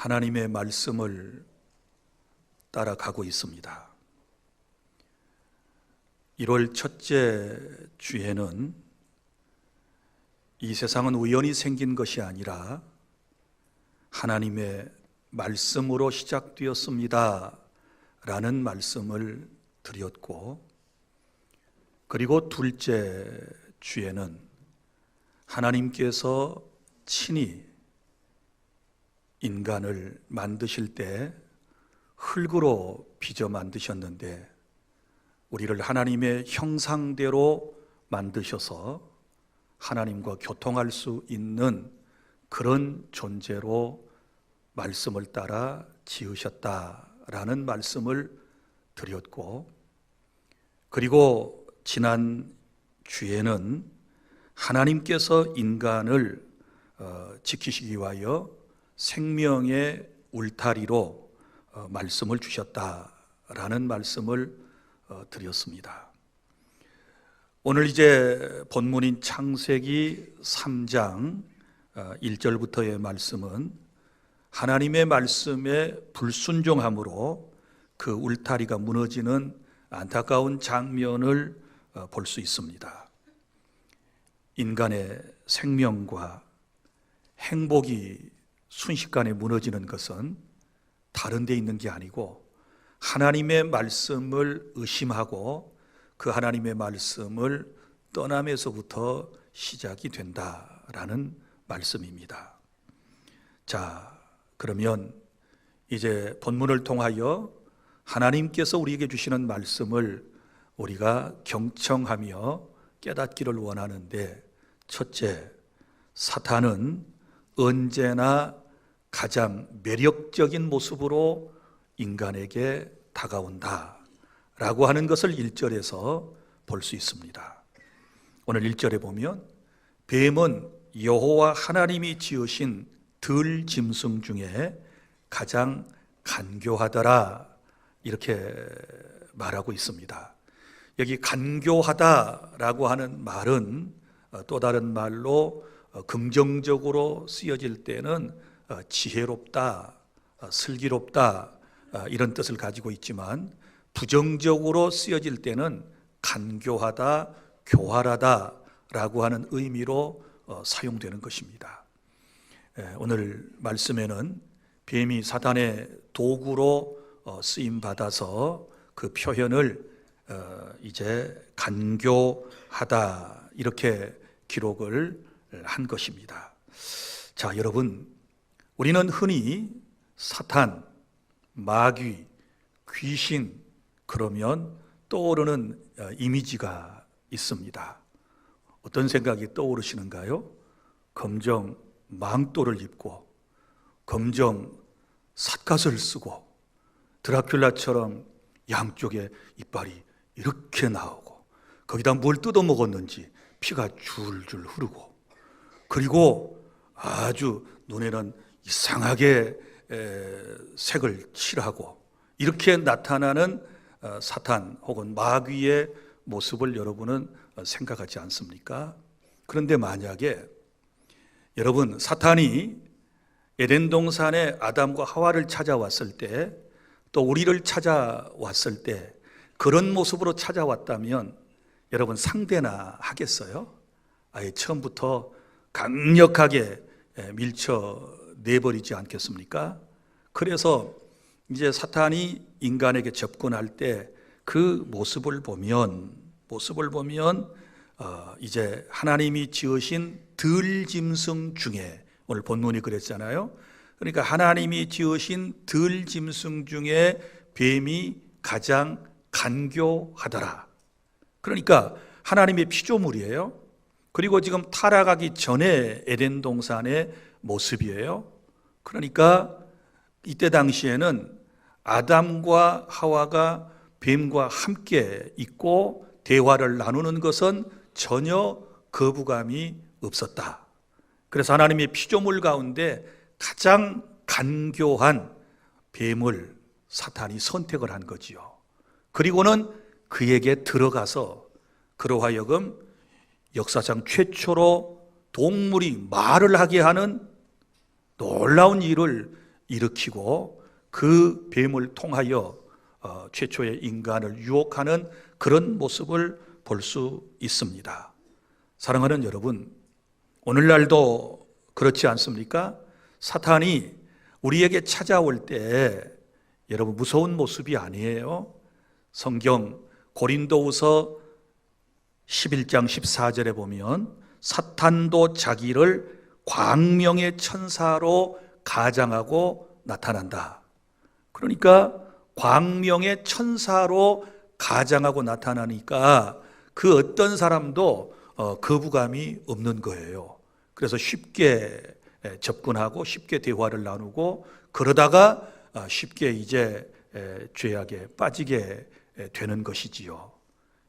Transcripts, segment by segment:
하나님의 말씀을 따라가고 있습니다. 1월 첫째 주에는 이 세상은 우연히 생긴 것이 아니라 하나님의 말씀으로 시작되었습니다 라는 말씀을 드렸고, 그리고 둘째 주에는 하나님께서 친히 인간을 만드실 때 흙으로 빚어 만드셨는데 우리를 하나님의 형상대로 만드셔서 하나님과 교통할 수 있는 그런 존재로 말씀을 따라 지으셨다라는 말씀을 드렸고, 그리고 지난 주에는 하나님께서 인간을 지키시기 위하여 생명의 울타리로 말씀을 주셨다라는 말씀을 드렸습니다. 오늘 이제 본문인 창세기 3장 1절부터의 말씀은 하나님의 말씀에 불순종함으로 그 울타리가 무너지는 안타까운 장면을 볼 수 있습니다. 인간의 생명과 행복이 순식간에 무너지는 것은 다른 데 있는 게 아니고 하나님의 말씀을 의심하고 그 하나님의 말씀을 떠남에서부터 시작이 된다라는 말씀입니다. 자, 그러면 이제 본문을 통하여 하나님께서 우리에게 주시는 말씀을 우리가 경청하며 깨닫기를 원하는데, 첫째, 사탄은 언제나 가장 매력적인 모습으로 인간에게 다가온다 라고 하는 것을 1절에서 볼 수 있습니다. 오늘 1절에 보면 뱀은 여호와 하나님이 지으신 들짐승 중에 가장 간교하더라 이렇게 말하고 있습니다. 여기 간교하다라고 하는 말은 또 다른 말로 긍정적으로 쓰여질 때는 지혜롭다, 슬기롭다 이런 뜻을 가지고 있지만, 부정적으로 쓰여질 때는 간교하다, 교활하다라고 하는 의미로 사용되는 것입니다. 오늘 말씀에는 뱀이 사탄의 도구로 쓰임받아서 그 표현을 이제 간교하다 이렇게 기록을 한 것입니다. 자, 여러분, 우리는 흔히 사탄, 마귀, 귀신 그러면 떠오르는 이미지가 있습니다. 어떤 생각이 떠오르시는가요? 검정 망토를 입고 검정 삿갓을 쓰고 드라큘라처럼 양쪽에 이빨이 이렇게 나오고 거기다 뭘 뜯어 먹었는지 피가 줄줄 흐르고, 그리고 아주 눈에는 이상하게 색을 칠하고 이렇게 나타나는 사탄 혹은 마귀의 모습을 여러분은 생각하지 않습니까? 그런데 만약에 여러분, 사탄이 에덴 동산에 아담과 하와를 찾아왔을 때, 또 우리를 찾아왔을 때 그런 모습으로 찾아왔다면 여러분 상대나 하겠어요? 아예 처음부터 강력하게 밀쳐내버리지 않겠습니까? 그래서 이제 사탄이 인간에게 접근할 때 그 모습을 보면 이제 하나님이 지으신 들짐승 중에, 오늘 본문이 그랬잖아요. 그러니까 하나님이 지으신 들짐승 중에 뱀이 가장 간교하더라. 그러니까 하나님의 피조물이에요. 그리고 지금 타락하기 전에 에덴 동산의 모습이에요. 그러니까 이때 당시에는 아담과 하와가 뱀과 함께 있고 대화를 나누는 것은 전혀 거부감이 없었다. 그래서 하나님의 피조물 가운데 가장 간교한 뱀을 사탄이 선택을 한 거지요. 그리고는 그에게 들어가서 그로 하여금 역사상 최초로 동물이 말을 하게 하는 놀라운 일을 일으키고 그 뱀을 통하여 최초의 인간을 유혹하는 그런 모습을 볼 수 있습니다. 사랑하는 여러분, 오늘날도 그렇지 않습니까? 사탄이 우리에게 찾아올 때 여러분 무서운 모습이 아니에요. 성경 고린도후서 11장 14절에 보면 사탄도 자기를 광명의 천사로 가장하고 나타난다. 그러니까 광명의 천사로 가장하고 나타나니까 그 어떤 사람도 거부감이 없는 거예요. 그래서 쉽게 접근하고 쉽게 대화를 나누고 그러다가 쉽게 이제 죄악에 빠지게 되는 것이지요.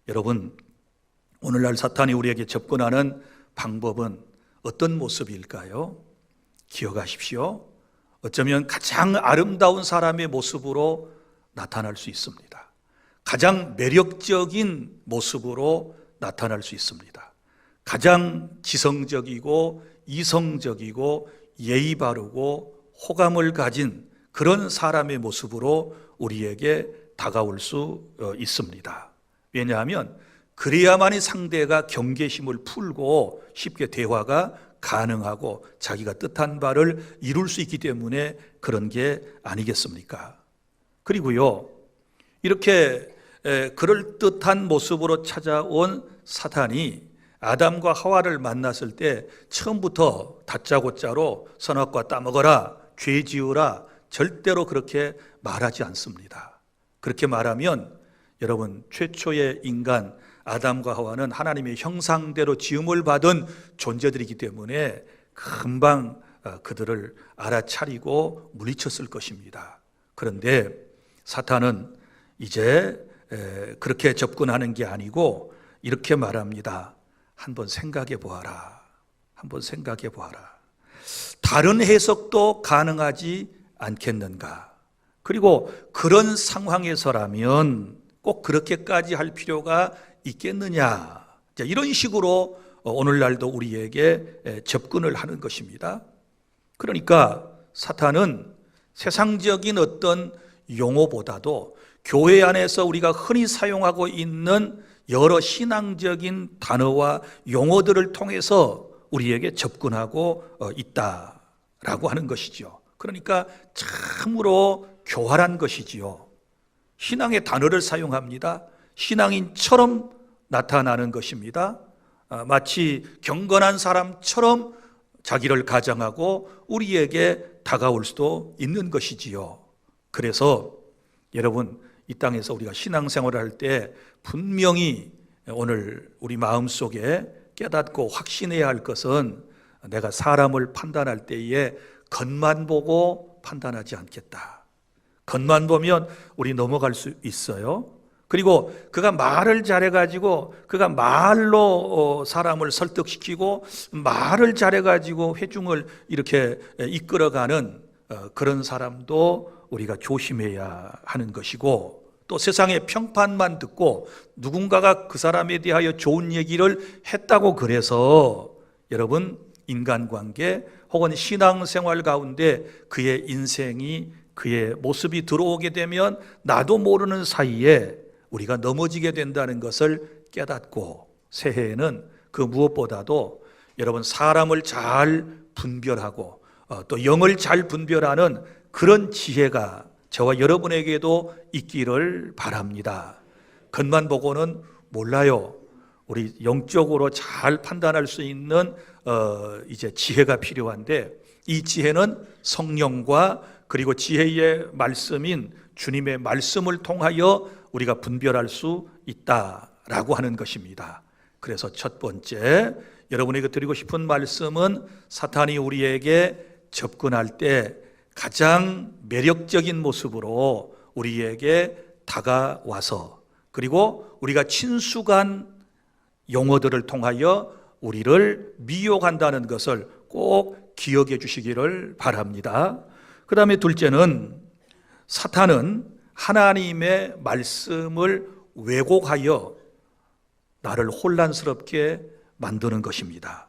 여러분, 오늘날 사탄이 우리에게 접근하는 방법은 어떤 모습일까요? 기억하십시오. 어쩌면 가장 아름다운 사람의 모습으로 나타날 수 있습니다. 가장 매력적인 모습으로 나타날 수 있습니다. 가장 지성적이고 이성적이고 예의 바르고 호감을 가진 그런 사람의 모습으로 우리에게 다가올 수 있습니다. 왜냐하면 그래야만이 상대가 경계심을 풀고 쉽게 대화가 가능하고 자기가 뜻한 바를 이룰 수 있기 때문에 그런 게 아니겠습니까? 그리고요, 이렇게 그럴듯한 모습으로 찾아온 사탄이 아담과 하와를 만났을 때 처음부터 다짜고짜로 선악과 따먹어라, 죄 지으라, 절대로 그렇게 말하지 않습니다. 그렇게 말하면 여러분, 최초의 인간 아담과 하와는 하나님의 형상대로 지음을 받은 존재들이기 때문에 금방 그들을 알아차리고 물리쳤을 것입니다. 그런데 사탄은 이제 그렇게 접근하는 게 아니고 이렇게 말합니다. 한번 생각해 보아라. 한번 생각해 보아라. 다른 해석도 가능하지 않겠는가? 그리고 그런 상황에서라면 꼭 그렇게까지 할 필요가 있겠느냐? 이런 식으로 오늘날도 우리에게 접근을 하는 것입니다. 그러니까 사탄은 세상적인 어떤 용어보다도 교회 안에서 우리가 흔히 사용하고 있는 여러 신앙적인 단어와 용어들을 통해서 우리에게 접근하고 있다라고 하는 것이죠. 그러니까 참으로 교활한 것이지요. 신앙의 단어를 사용합니다. 신앙인처럼 나타나는 것입니다. 마치 경건한 사람처럼 자기를 가장하고 우리에게 다가올 수도 있는 것이지요. 그래서 여러분, 이 땅에서 우리가 신앙생활을 할 때 분명히 오늘 우리 마음속에 깨닫고 확신해야 할 것은 내가 사람을 판단할 때에 겉만 보고 판단하지 않겠다. 겉만 보면 우리 넘어갈 수 있어요. 그리고 그가 말을 잘해가지고 그가 말로 사람을 설득시키고 말을 잘해가지고 회중을 이렇게 이끌어가는 그런 사람도 우리가 조심해야 하는 것이고, 또 세상의 평판만 듣고 누군가가 그 사람에 대하여 좋은 얘기를 했다고 그래서 여러분, 인간관계 혹은 신앙생활 가운데 그의 인생이 그의 모습이 들어오게 되면 나도 모르는 사이에 우리가 넘어지게 된다는 것을 깨닫고, 새해에는 그 무엇보다도 여러분 사람을 잘 분별하고 또 영을 잘 분별하는 그런 지혜가 저와 여러분에게도 있기를 바랍니다. 겉만 보고는 몰라요. 우리 영적으로 잘 판단할 수 있는 이제 지혜가 필요한데, 이 지혜는 성령과 그리고 지혜의 말씀인 주님의 말씀을 통하여 우리가 분별할 수 있다라고 하는 것입니다. 그래서 첫 번째 여러분에게 드리고 싶은 말씀은 사탄이 우리에게 접근할 때 가장 매력적인 모습으로 우리에게 다가와서, 그리고 우리가 친숙한 용어들을 통하여 우리를 미혹한다는 것을 꼭 기억해 주시기를 바랍니다. 그 다음에 둘째는 사탄은 하나님의 말씀을 왜곡하여 나를 혼란스럽게 만드는 것입니다.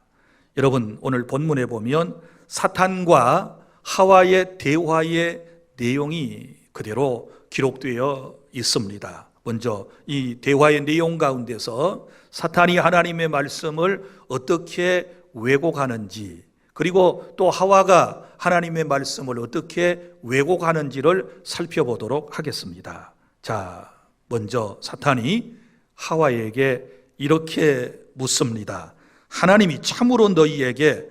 여러분, 오늘 본문에 보면 사탄과 하와의 대화의 내용이 그대로 기록되어 있습니다. 먼저 이 대화의 내용 가운데서 사탄이 하나님의 말씀을 어떻게 왜곡하는지, 그리고 또 하와가 하나님의 말씀을 어떻게 왜곡하는지를 살펴보도록 하겠습니다. 자, 먼저 사탄이 하와에게 이렇게 묻습니다. 하나님이 참으로 너희에게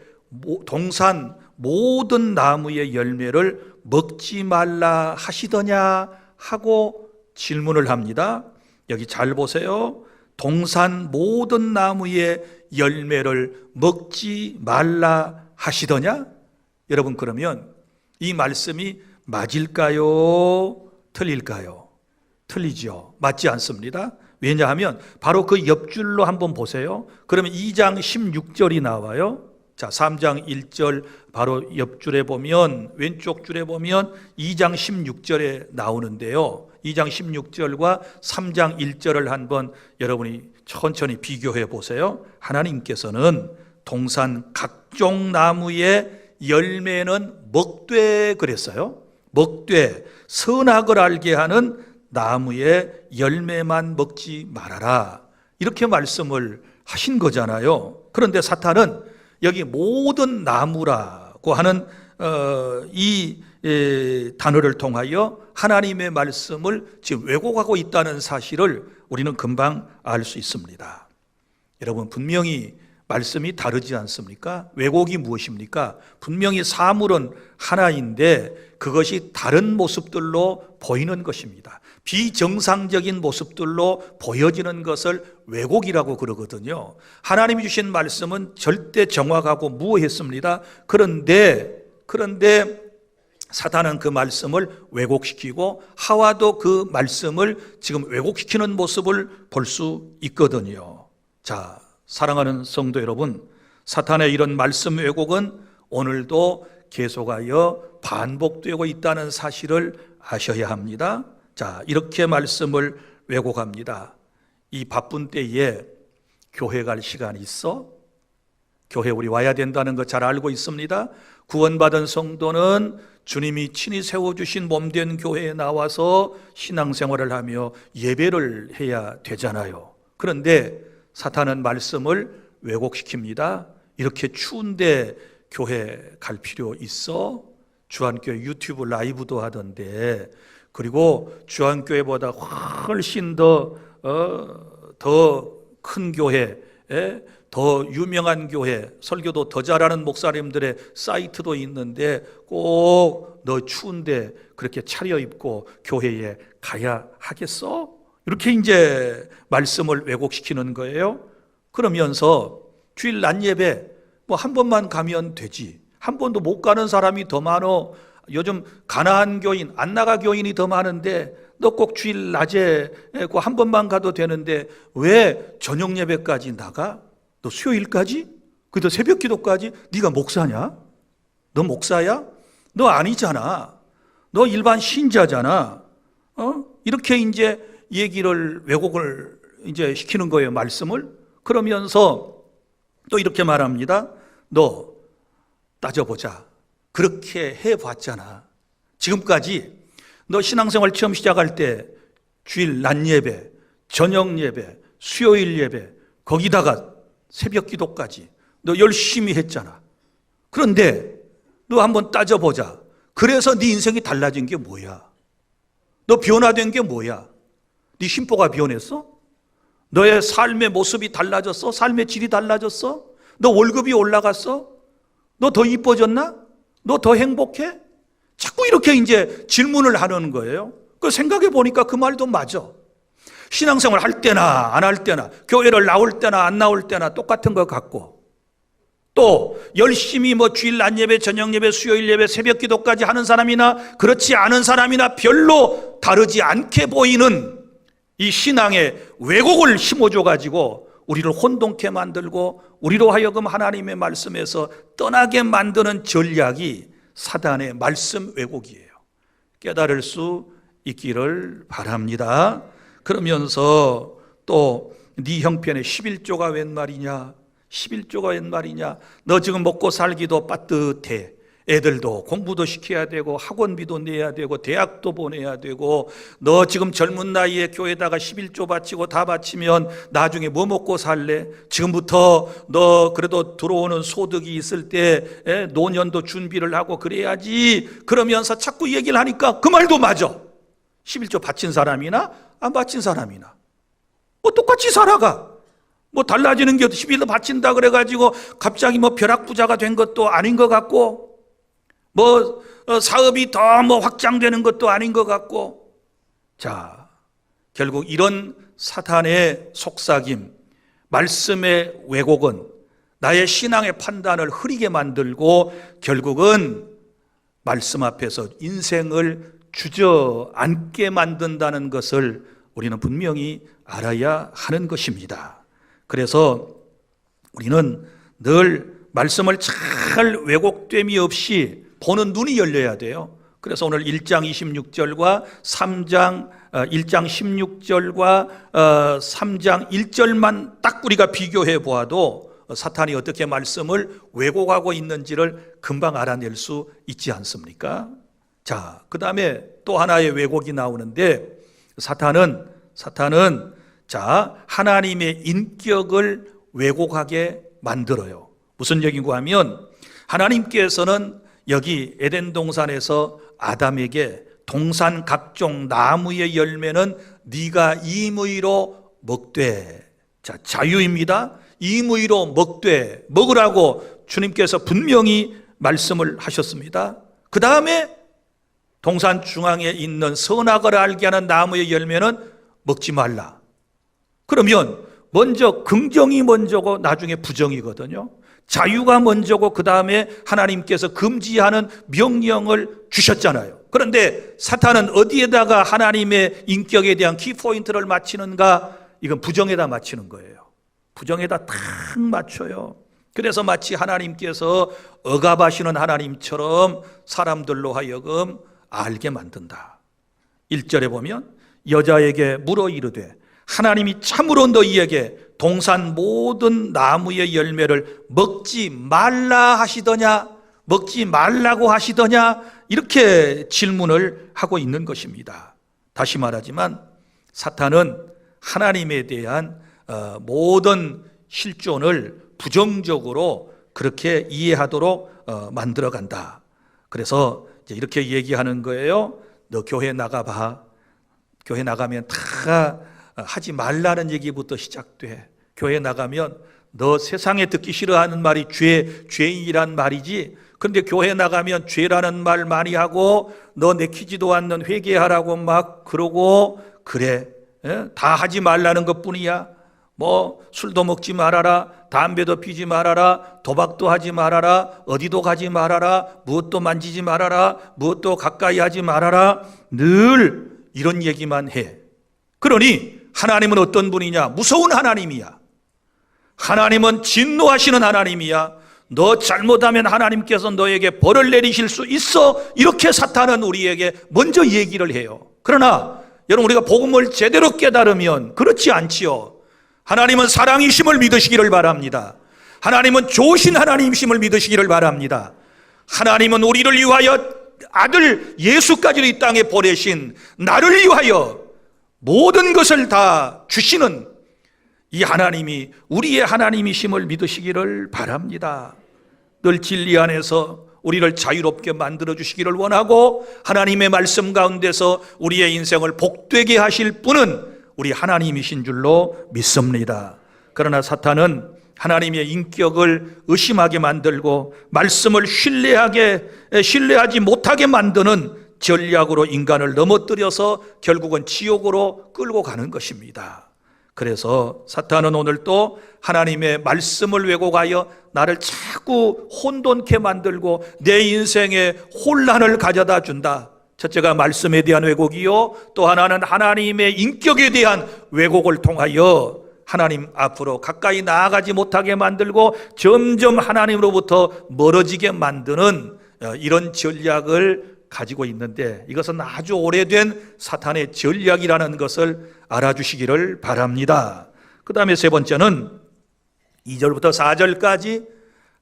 동산 모든 나무의 열매를 먹지 말라 하시더냐 하고 질문을 합니다. 여기 잘 보세요. 동산 모든 나무의 열매를 먹지 말라 하시더냐? 여러분, 그러면 이 말씀이 맞을까요? 틀릴까요? 틀리죠. 맞지 않습니다. 왜냐하면 바로 그 옆줄로 한번 보세요. 그러면 2장 16절이 나와요. 자, 3장 1절 바로 옆줄에 보면, 왼쪽 줄에 보면 2장 16절에 나오는데요. 2장 16절과 3장 1절을 한번 여러분이 천천히 비교해 보세요. 하나님께서는 동산 각종 나무의 열매는 먹되 그랬어요. 먹되 선악을 알게 하는 나무의 열매만 먹지 말아라, 이렇게 말씀을 하신 거잖아요. 그런데 사탄은 여기 모든 나무라고 하는 이 단어를 통하여 하나님의 말씀을 지금 왜곡하고 있다는 사실을 우리는 금방 알 수 있습니다. 여러분, 분명히 말씀이 다르지 않습니까? 왜곡이 무엇입니까? 분명히 사물은 하나인데 그것이 다른 모습들로 보이는 것입니다. 비정상적인 모습들로 보여지는 것을 왜곡이라고 그러거든요. 하나님이 주신 말씀은 절대 정확하고 무했습니다. 그런데 사탄은 그 말씀을 왜곡시키고 하와도 그 말씀을 지금 왜곡시키는 모습을 볼 수 있거든요. 자, 사랑하는 성도 여러분, 사탄의 이런 말씀 왜곡은 오늘도 계속하여 반복되고 있다는 사실을 아셔야 합니다. 자, 이렇게 말씀을 왜곡합니다. 이 바쁜 때에 교회 갈 시간이 있어? 교회 우리 와야 된다는 거 잘 알고 있습니다. 구원받은 성도는 주님이 친히 세워주신 몸된 교회에 나와서 신앙생활을 하며 예배를 해야 되잖아요. 그런데 사탄은 말씀을 왜곡시킵니다. 이렇게 추운데 교회 갈 필요 있어? 주한교회 유튜브 라이브도 하던데, 그리고 주한교회보다 훨씬 더 큰 교회, 더 유명한 교회, 설교도 더 잘하는 목사님들의 사이트도 있는데 꼭 너 추운데 그렇게 차려입고 교회에 가야 하겠어? 이렇게 이제 말씀을 왜곡시키는 거예요. 그러면서 주일 낮 예배 뭐 한 번만 가면 되지, 한 번도 못 가는 사람이 더 많어. 요즘 가나안 교인, 안나가 교인이 더 많은데 너 꼭 주일 낮에 한 번만 가도 되는데 왜 저녁 예배까지 나가? 너 수요일까지? 그래도 새벽 기도까지? 네가 목사냐? 너 목사야? 너 아니잖아. 너 일반 신자잖아. 이렇게 이제 얘기를 왜곡을 이제 시키는 거예요, 말씀을. 그러면서 또 이렇게 말합니다. 너 따져보자. 그렇게 해봤잖아. 지금까지 너 신앙생활 처음 시작할 때 주일 낮 예배, 저녁 예배, 수요일 예배, 거기다가 새벽 기도까지 너 열심히 했잖아. 그런데 너 한번 따져보자. 그래서 네 인생이 달라진 게 뭐야? 너 변화된 게 뭐야? 네 심보가 변했어? 너의 삶의 모습이 달라졌어? 삶의 질이 달라졌어? 너 월급이 올라갔어? 너 더 이뻐졌나? 너 더 행복해? 자꾸 이렇게 이제 질문을 하는 거예요. 그 생각해 보니까 그 말도 맞아. 신앙생활 할 때나 안 할 때나, 교회를 나올 때나 안 나올 때나 똑같은 것 같고, 또 열심히 뭐 주일 낮 예배, 저녁 예배, 수요일 예배, 새벽 기도까지 하는 사람이나 그렇지 않은 사람이나 별로 다르지 않게 보이는 이 신앙의 왜곡을 심어줘 가지고 우리를 혼동케 만들고 우리로 하여금 하나님의 말씀에서 떠나게 만드는 전략이 사단의 말씀 왜곡이에요. 깨달을 수 있기를 바랍니다. 그러면서 또 네 형편에 11조가 웬 말이냐? 11조가 웬 말이냐? 너 지금 먹고 살기도 빠듯해. 애들도 공부도 시켜야 되고 학원비도 내야 되고 대학도 보내야 되고 너 지금 젊은 나이에 교회에다가 11조 바치고 다 바치면 나중에 뭐 먹고 살래? 지금부터 너 그래도 들어오는 소득이 있을 때 노년도 준비를 하고 그래야지. 그러면서 자꾸 얘기를 하니까 그 말도 맞아. 11조 바친 사람이나 안 바친 사람이나 뭐 똑같이 살아가. 뭐 달라지는 게 11조 바친다 그래가지고 갑자기 뭐 벼락부자가 된 것도 아닌 것 같고 뭐 사업이 더 뭐 확장되는 것도 아닌 것 같고. 자, 결국 이런 사탄의 속삭임, 말씀의 왜곡은 나의 신앙의 판단을 흐리게 만들고 결국은 말씀 앞에서 인생을 주저앉게 만든다는 것을 우리는 분명히 알아야 하는 것입니다. 그래서 우리는 늘 말씀을 잘 왜곡됨이 없이 보는 눈이 열려야 돼요. 그래서 오늘 1장 26절과 1장 16절과 3장 1절만 딱 우리가 비교해 보아도 사탄이 어떻게 말씀을 왜곡하고 있는지를 금방 알아낼 수 있지 않습니까? 자, 그 다음에 또 하나의 왜곡이 나오는데 사탄은 자, 하나님의 인격을 왜곡하게 만들어요. 무슨 얘기고 하면 하나님께서는 여기 에덴 동산에서 아담에게 동산 각종 나무의 열매는 네가 임의로 먹되. 자, 자유입니다. 임의로 먹되, 먹으라고 주님께서 분명히 말씀을 하셨습니다. 그 다음에 동산 중앙에 있는 선악을 알게 하는 나무의 열매는 먹지 말라. 그러면 먼저 긍정이 먼저고 나중에 부정이거든요. 자유가 먼저고 그 다음에 하나님께서 금지하는 명령을 주셨잖아요. 그런데 사탄은 어디에다가 하나님의 인격에 대한 키포인트를 맞추는가? 이건 부정에다 맞추는 거예요. 부정에다 탁 맞춰요. 그래서 마치 하나님께서 억압하시는 하나님처럼 사람들로 하여금 알게 만든다. 1절에 보면 여자에게 물어 이르되 하나님이 참으로 너희에게 동산 모든 나무의 열매를 먹지 말라 하시더냐? 먹지 말라고 하시더냐? 이렇게 질문을 하고 있는 것입니다. 다시 말하지만 사탄은 하나님에 대한 모든 실존을 부정적으로 그렇게 이해하도록 만들어간다. 그래서 이제 이렇게 얘기하는 거예요. 너 교회 나가봐. 교회 나가면 다 하지 말라는 얘기부터 시작돼. 교회 나가면 너 세상에 듣기 싫어하는 말이 죄인이란 말이지. 그런데 교회 나가면 죄라는 말 많이 하고 너 내키지도 않는 회개하라고 막 그러고 그래. 다 하지 말라는 것뿐이야. 뭐 술도 먹지 말아라, 담배도 피지 말아라, 도박도 하지 말아라, 어디도 가지 말아라, 무엇도 만지지 말아라, 무엇도 가까이 하지 말아라. 늘 이런 얘기만 해. 그러니 하나님은 어떤 분이냐? 무서운 하나님이야. 하나님은 진노하시는 하나님이야. 너 잘못하면 하나님께서 너에게 벌을 내리실 수 있어. 이렇게 사탄은 우리에게 먼저 얘기를 해요. 그러나 여러분, 우리가 복음을 제대로 깨달으면 그렇지 않지요. 하나님은 사랑이심을 믿으시기를 바랍니다. 하나님은 좋으신 하나님이심을 믿으시기를 바랍니다. 하나님은 우리를 위하여 아들 예수까지도 이 땅에 보내신 나를 위하여 모든 것을 다 주시는 이 하나님이 우리의 하나님이심을 믿으시기를 바랍니다. 늘 진리 안에서 우리를 자유롭게 만들어 주시기를 원하고 하나님의 말씀 가운데서 우리의 인생을 복되게 하실 분은 우리 하나님이신 줄로 믿습니다. 그러나 사탄은 하나님의 인격을 의심하게 만들고 말씀을 신뢰하지 못하게 만드는 전략으로 인간을 넘어뜨려서 결국은 지옥으로 끌고 가는 것입니다. 그래서 사탄은 오늘 또 하나님의 말씀을 왜곡하여 나를 자꾸 혼돈케 만들고 내 인생에 혼란을 가져다 준다. 첫째가 말씀에 대한 왜곡이요, 또 하나는 하나님의 인격에 대한 왜곡을 통하여 하나님 앞으로 가까이 나아가지 못하게 만들고 점점 하나님으로부터 멀어지게 만드는 이런 전략을 가지고 있는데, 이것은 아주 오래된 사탄의 전략이라는 것을 알아주시기를 바랍니다. 그 다음에 세 번째는 2절부터 4절까지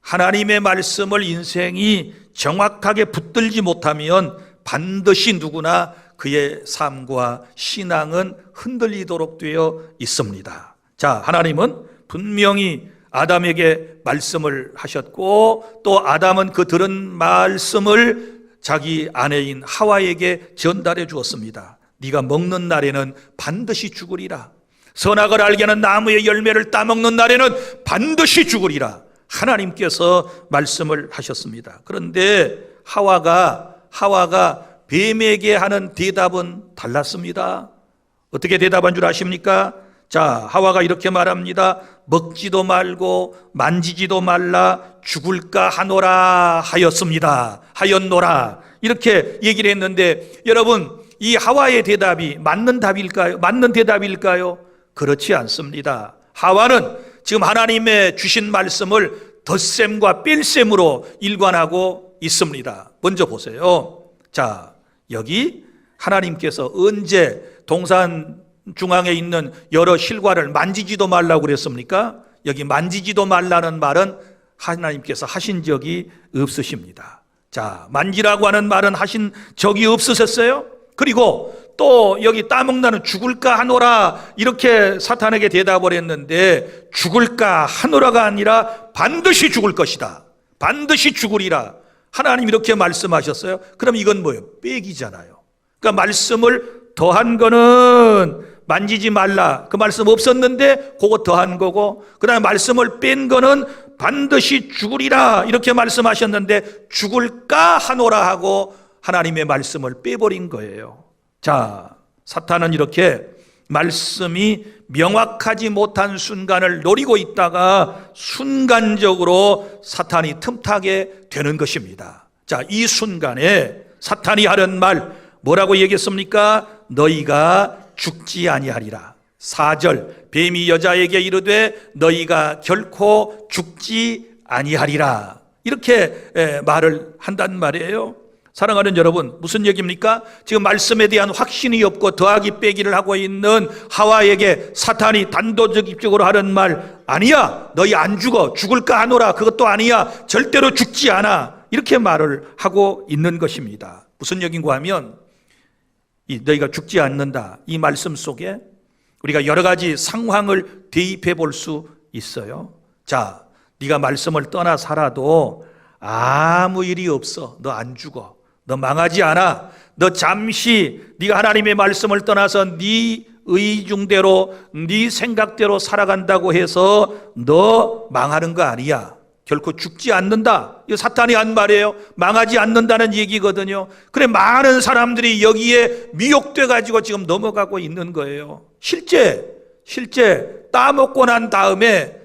하나님의 말씀을 인생이 정확하게 붙들지 못하면 반드시 누구나 그의 삶과 신앙은 흔들리도록 되어 있습니다. 자, 하나님은 분명히 아담에게 말씀을 하셨고, 또 아담은 그 들은 말씀을 자기 아내인 하와에게 전달해 주었습니다. 네가 먹는 날에는 반드시 죽으리라. 선악을 알게 하는 나무의 열매를 따먹는 날에는 반드시 죽으리라. 하나님께서 말씀을 하셨습니다. 그런데 하와가 뱀에게 하는 대답은 달랐습니다. 어떻게 대답한 줄 아십니까? 자, 하와가 이렇게 말합니다. 먹지도 말고 만지지도 말라, 죽을까 하노라 하였노라. 이렇게 얘기를 했는데, 여러분, 이 하와의 대답이 맞는 답일까요? 맞는 대답일까요? 그렇지 않습니다. 하와는 지금 하나님의 주신 말씀을 덧셈과 뺄셈으로 일관하고 있습니다. 먼저 보세요. 자, 여기 하나님께서 언제 동산 중앙에 있는 여러 실과를 만지지도 말라고 그랬습니까? 여기 만지지도 말라는 말은 하나님께서 하신 적이 없으십니다. 자, 만지라고 하는 말은 하신 적이 없으셨어요? 그리고 또 여기 따먹나는 죽을까 하노라, 이렇게 사탄에게 대답을 했는데, 죽을까 하노라가 아니라 반드시 죽을 것이다, 반드시 죽으리라, 하나님 이렇게 말씀하셨어요. 그럼 이건 뭐예요? 빼기잖아요. 그러니까 말씀을 더한 거는 만지지 말라, 그 말씀 없었는데 그거 더한 거고, 그 다음에 말씀을 뺀 거는 반드시 죽으리라 이렇게 말씀하셨는데 죽을까 하노라 하고 하나님의 말씀을 빼버린 거예요. 자, 사탄은 이렇게 말씀이 명확하지 못한 순간을 노리고 있다가 순간적으로 사탄이 틈타게 되는 것입니다. 자, 이 순간에 사탄이 하는 말 뭐라고 얘기했습니까? 너희가 죽지 아니하리라. 4절, 뱀이 여자에게 이르되 너희가 결코 죽지 아니하리라, 이렇게 말을 한단 말이에요. 사랑하는 여러분, 무슨 얘기입니까? 지금 말씀에 대한 확신이 없고 더하기 빼기를 하고 있는 하와에게 사탄이 단도직입적으로 하는 말, 아니야, 너희 안 죽어, 죽을까 하노라, 그것도 아니야, 절대로 죽지 않아, 이렇게 말을 하고 있는 것입니다. 무슨 얘기인가 하면, 너희가 죽지 않는다, 이 말씀 속에 우리가 여러 가지 상황을 대입해 볼 수 있어요. 자, 네가 말씀을 떠나 살아도 아무 일이 없어, 너 안 죽어, 너 망하지 않아, 너 잠시 네가 하나님의 말씀을 떠나서 네 의중대로 네 생각대로 살아간다고 해서 너 망하는 거 아니야, 결코 죽지 않는다, 이거 사탄이 한 말이에요. 망하지 않는다는 얘기거든요. 그래, 많은 사람들이 여기에 미혹돼 가지고 지금 넘어가고 있는 거예요. 실제 따먹고 난 다음에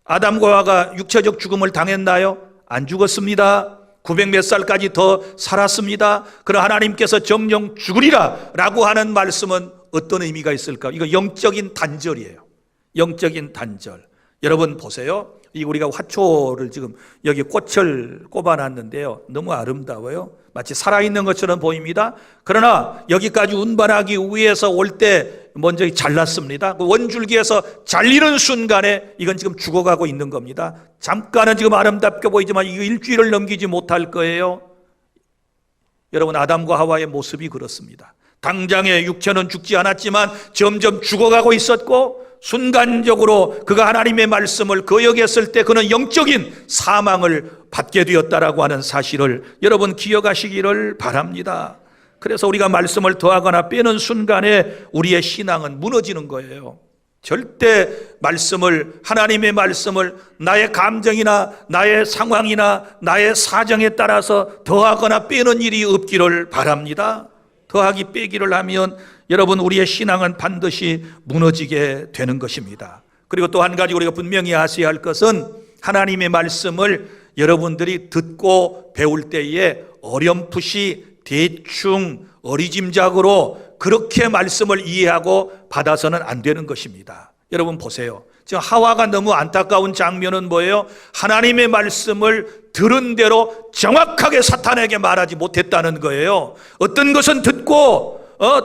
아담과 하와가 육체적 죽음을 당했나요? 안 죽었습니다. 900 몇 살까지 더 살았습니다. 그러나 하나님께서 정령 죽으리라 라고 하는 말씀은 어떤 의미가 있을까? 이거 영적인 단절이에요. 영적인 단절. 여러분 보세요. 우리가 화초를 지금 여기 꽃을 꼽아놨는데요, 너무 아름다워요. 마치 살아있는 것처럼 보입니다. 그러나 여기까지 운반하기 위해서 올 때 먼저 잘랐습니다. 그 원줄기에서 잘리는 순간에 이건 지금 죽어가고 있는 겁니다. 잠깐은 지금 아름답게 보이지만 이거 일주일을 넘기지 못할 거예요. 여러분, 아담과 하와의 모습이 그렇습니다. 당장의 육체는 죽지 않았지만 점점 죽어가고 있었고, 순간적으로 그가 하나님의 말씀을 거역했을 때 그는 영적인 사망을 받게 되었다라고 하는 사실을 여러분 기억하시기를 바랍니다. 그래서 우리가 말씀을 더하거나 빼는 순간에 우리의 신앙은 무너지는 거예요. 절대 하나님의 말씀을 나의 감정이나 나의 상황이나 나의 사정에 따라서 더하거나 빼는 일이 없기를 바랍니다. 더하기 빼기를 하면 여러분, 우리의 신앙은 반드시 무너지게 되는 것입니다. 그리고 또 한 가지 우리가 분명히 아셔야 할 것은, 하나님의 말씀을 여러분들이 듣고 배울 때에 어렴풋이 대충 어리짐작으로 그렇게 말씀을 이해하고 받아서는 안 되는 것입니다. 여러분 보세요. 지금 하와가 너무 안타까운 장면은 뭐예요? 하나님의 말씀을 들은 대로 정확하게 사탄에게 말하지 못했다는 거예요. 어떤 것은 듣고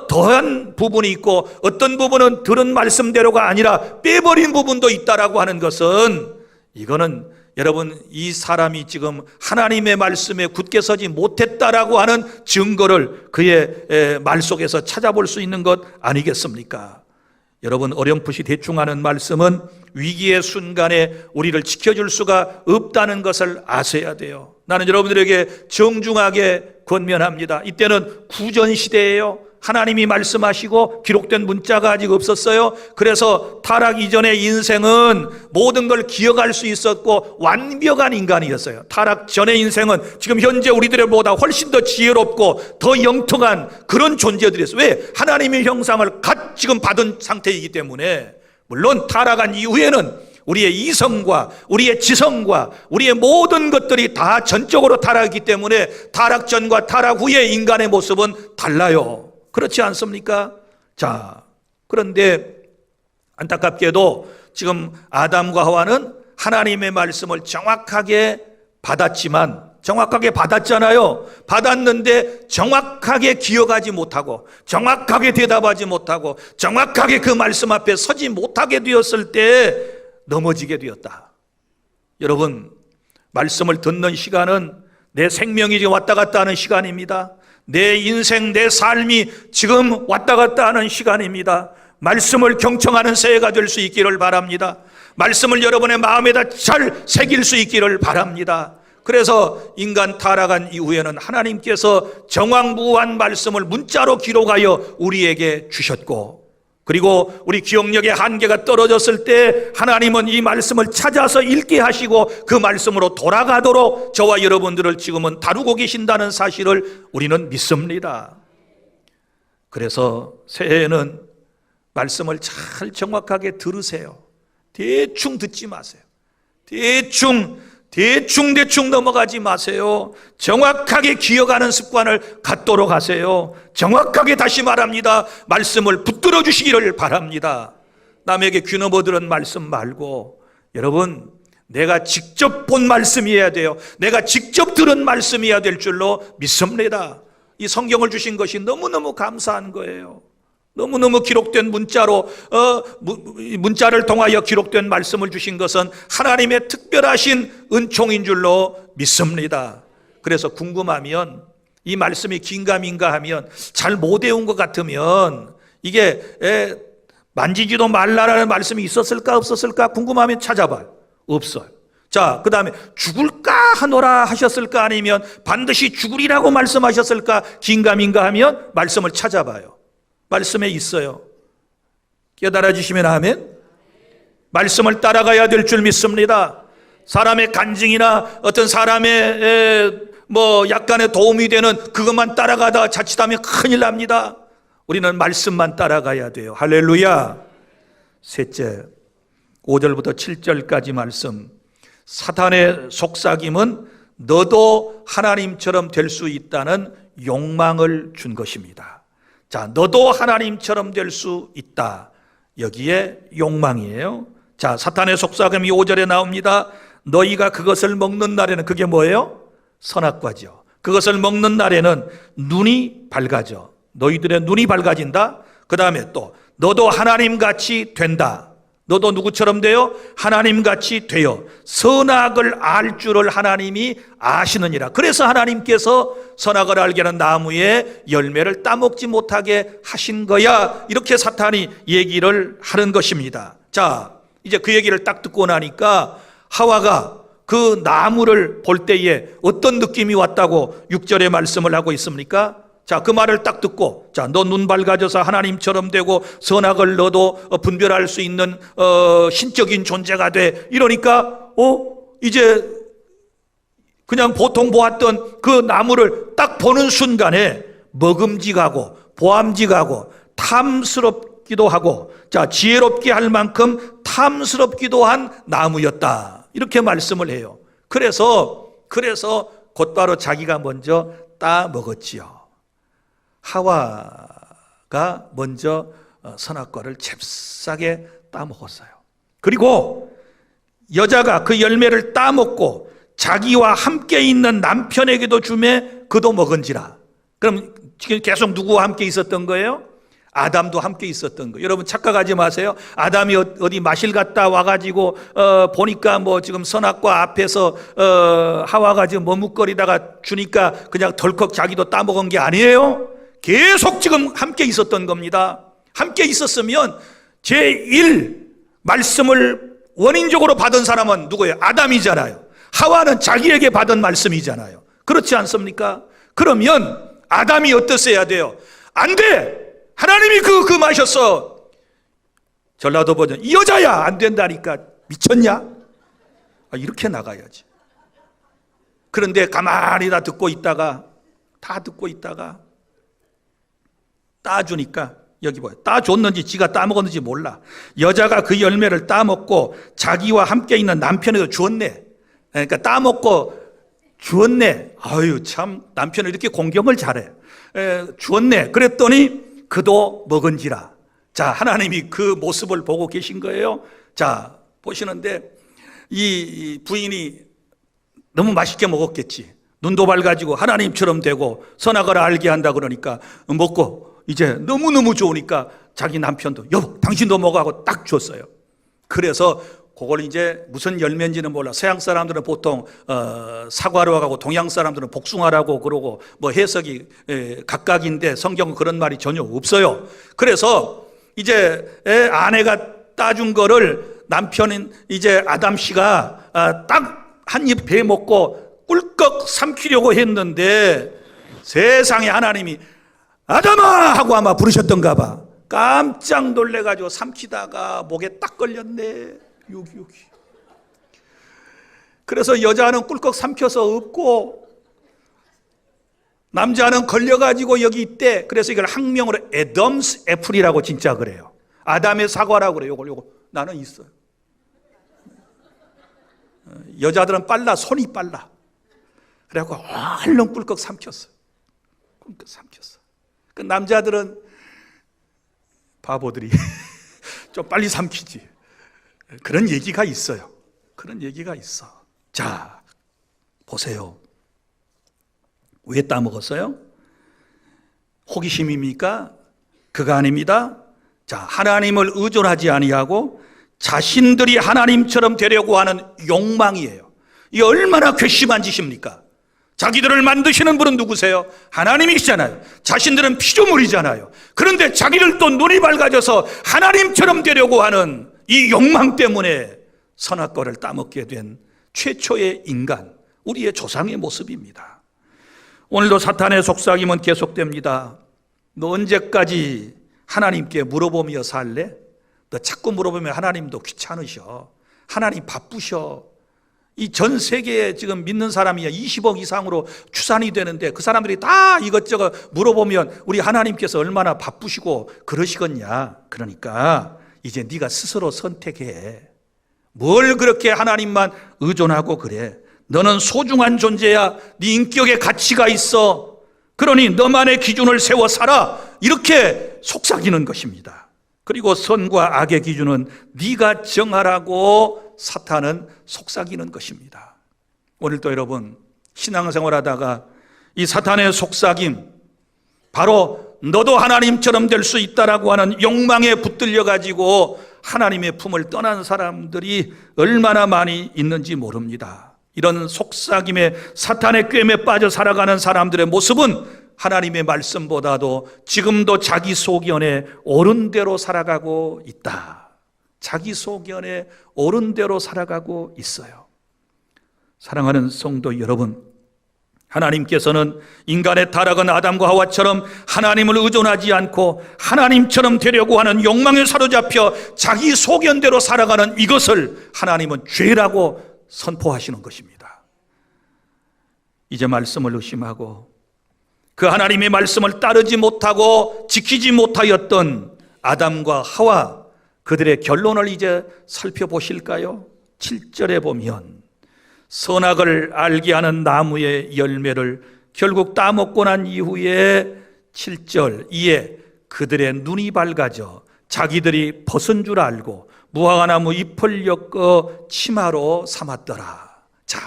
더한 부분이 있고, 어떤 부분은 들은 말씀대로가 아니라 빼버린 부분도 있다라고 하는 것은, 이거는 여러분, 이 사람이 지금 하나님의 말씀에 굳게 서지 못했다라고 하는 증거를 그의 말 속에서 찾아볼 수 있는 것 아니겠습니까? 여러분, 어렴풋이 대충 하는 말씀은 위기의 순간에 우리를 지켜줄 수가 없다는 것을 아셔야 돼요. 나는 여러분들에게 정중하게 권면합니다. 이때는 구전시대예요. 하나님이 말씀하시고 기록된 문자가 아직 없었어요. 그래서 타락 이전의 인생은 모든 걸 기억할 수 있었고 완벽한 인간이었어요. 타락 전의 인생은 지금 현재 우리들보다 훨씬 더 지혜롭고 더 영통한 그런 존재들이었어요. 왜? 하나님의 형상을 지금 받은 상태이기 때문에. 물론 타락한 이후에는 우리의 이성과 우리의 지성과 우리의 모든 것들이 다 전적으로 타락했기 때문에 타락 전과 타락 후의 인간의 모습은 달라요. 그렇지 않습니까? 자, 그런데 안타깝게도 지금 아담과 하와는 하나님의 말씀을 정확하게 받았잖아요. 받았는데 정확하게 기억하지 못하고 정확하게 대답하지 못하고 정확하게 그 말씀 앞에 서지 못하게 되었을 때 넘어지게 되었다. 여러분, 말씀을 듣는 시간은 내 생명이 지금 왔다 갔다 하는 시간입니다. 내 인생, 내 삶이 지금 왔다 갔다 하는 시간입니다. 말씀을 경청하는 새해가 될 수 있기를 바랍니다. 말씀을 여러분의 마음에다 잘 새길 수 있기를 바랍니다. 그래서 인간 타락한 이후에는 하나님께서 정황부한 말씀을 문자로 기록하여 우리에게 주셨고, 그리고 우리 기억력의 한계가 떨어졌을 때 하나님은 이 말씀을 찾아서 읽게 하시고 그 말씀으로 돌아가도록 저와 여러분들을 지금은 다루고 계신다는 사실을 우리는 믿습니다. 그래서 새해에는 말씀을 잘 정확하게 들으세요. 대충 듣지 마세요. 대충 넘어가지 마세요. 정확하게 기억하는 습관을 갖도록 하세요. 정확하게, 다시 말합니다, 말씀을 붙들어 주시기를 바랍니다. 남에게 귀넘어 들은 말씀 말고 여러분, 내가 직접 본 말씀이어야 돼요. 내가 직접 들은 말씀이어야 될 줄로 믿습니다. 이 성경을 주신 것이 너무너무 감사한 거예요. 너무너무 기록된 문자를 통하여 기록된 말씀을 주신 것은 하나님의 특별하신 은총인 줄로 믿습니다. 그래서 궁금하면, 이 말씀이 긴가민가 하면, 잘 못 외운 것 같으면, 이게 만지지도 말라라는 말씀이 있었을까 없었을까 궁금하면 찾아봐요. 없어요. 자, 그 다음에 죽을까 하노라 하셨을까, 아니면 반드시 죽으리라고 말씀하셨을까 긴가민가 하면 말씀을 찾아봐요. 말씀에 있어요. 깨달아 주시면 아멘. 말씀을 따라가야 될 줄 믿습니다. 사람의 간증이나 어떤 사람의 약간의 도움이 되는 그것만 따라가다가 자칫하면 큰일 납니다. 우리는 말씀만 따라가야 돼요. 할렐루야. 셋째, 5절부터 7절까지 말씀. 사탄의 속삭임은 너도 하나님처럼 될 수 있다는 욕망을 준 것입니다. 자, 너도 하나님처럼 될 수 있다. 여기에 욕망이에요. 자, 사탄의 속삭임이 5절에 나옵니다. 너희가 그것을 먹는 날에는, 그게 뭐예요? 선악과죠. 그것을 먹는 날에는 눈이 밝아져. 너희들의 눈이 밝아진다. 그 다음에 또 너도 하나님같이 된다. 너도 누구처럼 돼요? 하나님같이 되어 선악을 알 줄을 하나님이 아시느니라. 그래서 하나님께서 선악을 알게 하는 나무의 열매를 따먹지 못하게 하신 거야. 이렇게 사탄이 얘기를 하는 것입니다. 자, 이제 그 얘기를 딱 듣고 나니까 하와가 그 나무를 볼 때에 어떤 느낌이 왔다고 6절에 말씀을 하고 있습니까? 자, 그 말을 딱 듣고, 자, 너 눈 밝아져서 하나님처럼 되고 선악을 너도 분별할 수 있는 신적인 존재가 돼. 이러니까 이제 그냥 보통 보았던 그 나무를 딱 보는 순간에 먹음직하고 보암직하고 탐스럽기도 하고, 자, 지혜롭게 할 만큼 탐스럽기도 한 나무였다. 이렇게 말씀을 해요. 그래서 곧바로 자기가 먼저 따 먹었지요. 하와가 먼저 선악과를 잽싸게 따먹었어요. 그리고 여자가 그 열매를 따먹고 자기와 함께 있는 남편에게도 주매 그도 먹은지라. 그럼 지금 계속 누구와 함께 있었던 거예요? 아담도 함께 있었던 거. 여러분 착각하지 마세요. 아담이 어디 마실 갔다 와가지고 보니까 뭐 지금 선악과 앞에서 하와가 지금 머뭇거리다가 주니까 그냥 덜컥 자기도 따먹은 게 아니에요. 계속 지금 함께 있었던 겁니다. 함께 있었으면 제1 말씀을 원인적으로 받은 사람은 누구예요? 아담이잖아요. 하와는 자기에게 받은 말씀이잖아요. 그렇지 않습니까? 그러면 아담이 어땠어야 돼요? 안 돼! 하나님이 그 마셨어. 전라도 버전, 이 여자야! 안 된다니까. 미쳤냐? 이렇게 나가야지. 그런데 가만히 다 듣고 있다가 따주니까, 여기 봐요. 따줬는지 지가 따먹었는지 몰라. 여자가 그 열매를 따먹고 자기와 함께 있는 남편에도 주었네. 그러니까 따먹고 주었네. 아유, 참, 남편을 이렇게 공경을 잘해. 주었네. 그랬더니 그도 먹은지라. 자, 하나님이 그 모습을 보고 계신 거예요. 자, 보시는데 이 부인이 너무 맛있게 먹었겠지. 눈도 밝아지고 하나님처럼 되고 선악을 알게 한다 그러니까 먹고 이제 너무너무 좋으니까 자기 남편도 여보 당신도 먹어하고 딱 줬어요. 그래서 그걸 이제 무슨 열매인지는 몰라. 서양 사람들은 보통 사과로 하고 동양 사람들은 복숭아라고 그러고 뭐 해석이 각각인데 성경은 그런 말이 전혀 없어요. 그래서 이제 아내가 따준 거를 남편인 이제 아담 씨가 딱 한 입 배 먹고 꿀꺽 삼키려고 했는데 세상에 하나님이 아담아 하고 아마 부르셨던가 봐. 깜짝 놀래가지고 삼키다가 목에 딱 걸렸네. 여기. 그래서 여자는 꿀꺽 삼켜서 없고 남자는 걸려가지고 여기 있대. 그래서 이걸 학명으로 애덤스 애플이라고 진짜 그래요. 아담의 사과라고 그래요. 요거 나는 있어요. 여자들은 빨라, 손이 빨라. 그래갖고 얼른 꿀꺽 삼켰어. 그 남자들은 바보들이 좀 빨리 삼키지. 그런 얘기가 있어요. 그런 얘기가 있어. 자, 보세요. 왜 따먹었어요? 호기심입니까? 그가 아닙니다. 자, 하나님을 의존하지 아니하고 자신들이 하나님처럼 되려고 하는 욕망이에요. 이게 얼마나 괘씸한 짓입니까? 자기들을 만드시는 분은 누구세요? 하나님이시잖아요. 자신들은 피조물이잖아요. 그런데 자기들도 눈이 밝아져서 하나님처럼 되려고 하는 이 욕망 때문에 선악과를 따먹게 된 최초의 인간, 우리의 조상의 모습입니다. 오늘도 사탄의 속삭임은 계속됩니다. 너 언제까지 하나님께 물어보며 살래? 너 자꾸 물어보면 하나님도 귀찮으셔. 하나님 바쁘셔. 이 전 세계에 지금 믿는 사람이 20억 이상으로 추산이 되는데 그 사람들이 다 이것저것 물어보면 우리 하나님께서 얼마나 바쁘시고 그러시겠냐. 그러니까 이제 네가 스스로 선택해. 뭘 그렇게 하나님만 의존하고 그래. 너는 소중한 존재야. 네 인격에 가치가 있어. 그러니 너만의 기준을 세워 살아. 이렇게 속삭이는 것입니다. 그리고 선과 악의 기준은 네가 정하라고 사탄은 속삭이는 것입니다. 오늘도 여러분 신앙생활하다가 이 사탄의 속삭임, 바로 너도 하나님처럼 될 수 있다라고 하는 욕망에 붙들려 가지고 하나님의 품을 떠난 사람들이 얼마나 많이 있는지 모릅니다. 이런 속삭임에 사탄의 꿰매 빠져 살아가는 사람들의 모습은 하나님의 말씀보다도 지금도 자기 소견에 옳은 대로 살아가고 있다. 자기 소견에 옳은 대로 살아가고 있어요. 사랑하는 성도 여러분, 하나님께서는 인간의 타락은 아담과 하와처럼 하나님을 의존하지 않고 하나님처럼 되려고 하는 욕망에 사로잡혀 자기 소견대로 살아가는 이것을 하나님은 죄라고 선포하시는 것입니다. 이제 말씀을 의심하고 그 하나님의 말씀을 따르지 못하고 지키지 못하였던 아담과 하와, 그들의 결론을 이제 살펴보실까요? 7절에 보면 선악을 알게 하는 나무의 열매를 결국 따먹고 난 이후에 7절, 이에 그들의 눈이 밝아져 자기들이 벗은 줄 알고 무화과나무 잎을 엮어 치마로 삼았더라. 자,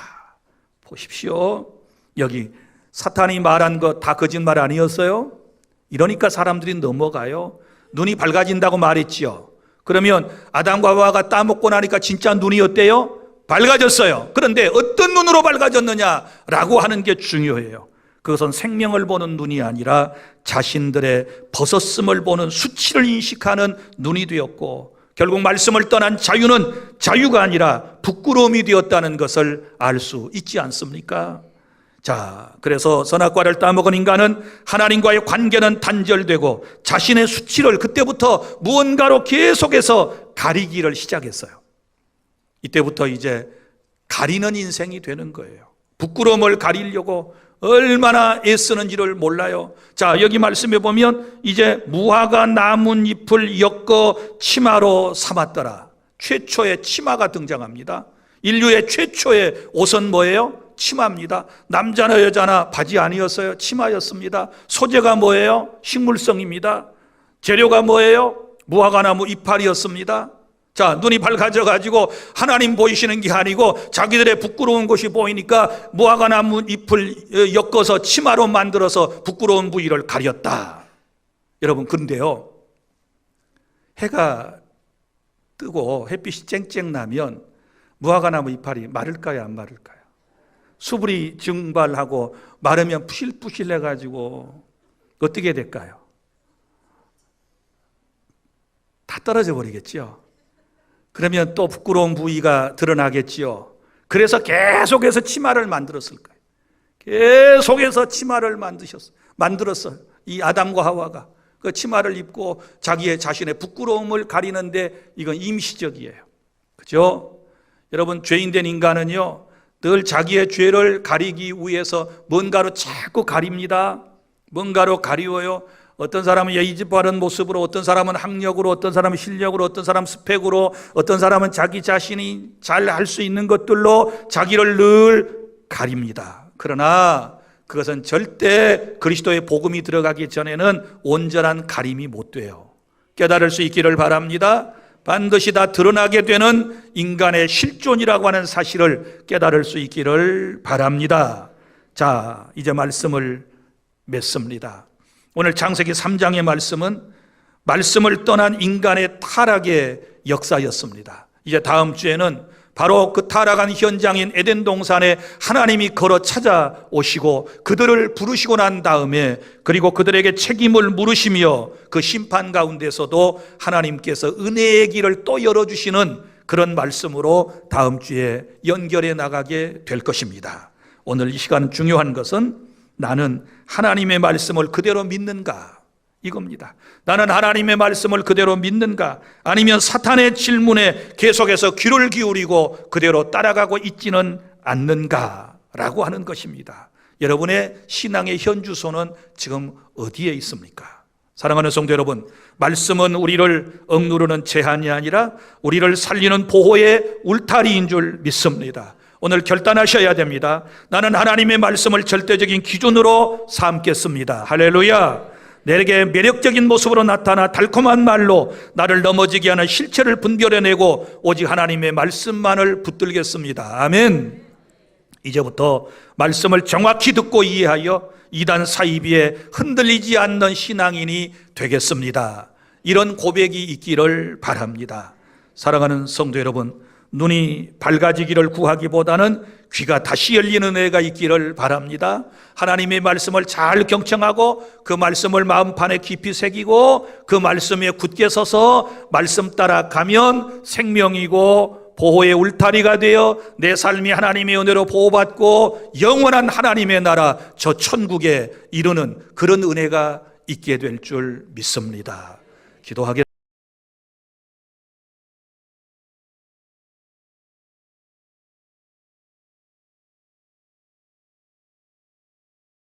보십시오. 여기 사탄이 말한 거 다 거짓말 아니었어요? 이러니까 사람들이 넘어가요. 눈이 밝아진다고 말했지요. 그러면 아담과 하와가 따먹고 나니까 진짜 눈이 어때요? 밝아졌어요. 그런데 어떤 눈으로 밝아졌느냐라고 하는 게 중요해요. 그것은 생명을 보는 눈이 아니라 자신들의 벗었음을 보는 수치를 인식하는 눈이 되었고, 결국 말씀을 떠난 자유는 자유가 아니라 부끄러움이 되었다는 것을 알 수 있지 않습니까? 자, 그래서 선악과를 따먹은 인간은 하나님과의 관계는 단절되고 자신의 수치를 그때부터 무언가로 계속해서 가리기를 시작했어요. 이때부터 이제 가리는 인생이 되는 거예요. 부끄러움을 가리려고 얼마나 애쓰는지를 몰라요. 자, 여기 말씀해 보면 이제 무화과 나뭇잎을 엮어 치마로 삼았더라. 최초의 치마가 등장합니다. 인류의 최초의 옷은 뭐예요? 치마입니다. 남자나 여자나 바지 아니었어요. 치마였습니다. 소재가 뭐예요? 식물성입니다. 재료가 뭐예요? 무화과나무 이파리였습니다. 자, 눈이 밝아져 가지고 하나님 보이시는 게 아니고 자기들의 부끄러운 것이 보이니까 무화과나무 잎을 엮어서 치마로 만들어서 부끄러운 부위를 가렸다. 여러분, 근데요, 해가 뜨고 햇빛이 쨍쨍 나면 무화과나무 이파리 마를까요, 안 마를까요? 수분이 증발하고 마르면 푸실푸실해 가지고 어떻게 될까요? 다 떨어져 버리겠지요. 그러면 또 부끄러운 부위가 드러나겠지요. 그래서 계속해서 치마를 만들었을 거예요. 계속해서 치마를 만들었어요. 이 아담과 하와가 그 치마를 입고 자신의 부끄러움을 가리는데 이건 임시적이에요. 그죠? 여러분, 죄인된 인간은요, 늘 자기의 죄를 가리기 위해서 뭔가로 자꾸 가립니다. 뭔가로 가리워요. 어떤 사람은 예의 바른 모습으로, 어떤 사람은 학력으로, 어떤 사람은 실력으로, 어떤 사람은 스펙으로, 어떤 사람은 자기 자신이 잘 할 수 있는 것들로 자기를 늘 가립니다. 그러나 그것은 절대 그리스도의 복음이 들어가기 전에는 온전한 가림이 못 돼요. 깨달을 수 있기를 바랍니다. 반드시 다 드러나게 되는 인간의 실존이라고 하는 사실을 깨달을 수 있기를 바랍니다. 자, 이제 말씀을 맺습니다. 오늘 창세기 3장의 말씀은 말씀을 떠난 인간의 타락의 역사였습니다. 이제 다음 주에는 바로 그 타락한 현장인 에덴 동산에 하나님이 걸어 찾아오시고 그들을 부르시고 난 다음에, 그리고 그들에게 책임을 물으시며 그 심판 가운데서도 하나님께서 은혜의 길을 또 열어주시는 그런 말씀으로 다음 주에 연결해 나가게 될 것입니다. 오늘 이 시간 중요한 것은 나는 하나님의 말씀을 그대로 믿는가, 이겁니다. 나는 하나님의 말씀을 그대로 믿는가, 아니면 사탄의 질문에 계속해서 귀를 기울이고 그대로 따라가고 있지는 않는가라고 하는 것입니다. 여러분의 신앙의 현주소는 지금 어디에 있습니까? 사랑하는 성도 여러분, 말씀은 우리를 억누르는 제한이 아니라 우리를 살리는 보호의 울타리인 줄 믿습니다. 오늘 결단하셔야 됩니다. 나는 하나님의 말씀을 절대적인 기준으로 삼겠습니다. 할렐루야. 내게 매력적인 모습으로 나타나 달콤한 말로 나를 넘어지게 하는 실체를 분별해내고 오직 하나님의 말씀만을 붙들겠습니다. 아멘. 이제부터 말씀을 정확히 듣고 이해하여 이단 사이비에 흔들리지 않는 신앙인이 되겠습니다. 이런 고백이 있기를 바랍니다. 사랑하는 성도 여러분, 눈이 밝아지기를 구하기보다는 귀가 다시 열리는 은혜가 있기를 바랍니다. 하나님의 말씀을 잘 경청하고 그 말씀을 마음판에 깊이 새기고 그 말씀에 굳게 서서 말씀 따라 가면 생명이고 보호의 울타리가 되어 내 삶이 하나님의 은혜로 보호받고 영원한 하나님의 나라 저 천국에 이르는 그런 은혜가 있게 될 줄 믿습니다. 기도하겠습니다.